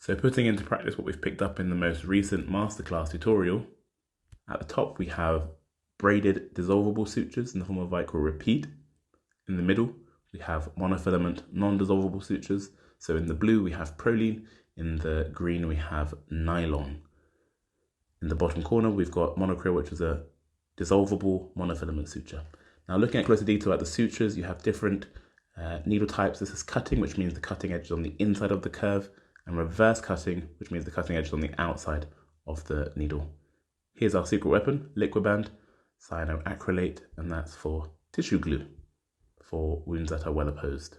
So putting into practice what we've picked up in the most recent masterclass tutorial, at the top we have braided dissolvable sutures in the form of Vicryl repeat. In the middle we have monofilament non-dissolvable sutures. So in the blue we have Prolene, in the green we have nylon. In the bottom corner we've got monocryl, which is a dissolvable monofilament suture. Now looking at closer detail at the sutures, you have different needle types. This is cutting, which means the cutting edge is on the inside of the curve, and reverse cutting, which means the cutting edge is on the outside of the needle. Here's our secret weapon, Liquiband cyanoacrylate, and that's for tissue glue for wounds that are well opposed.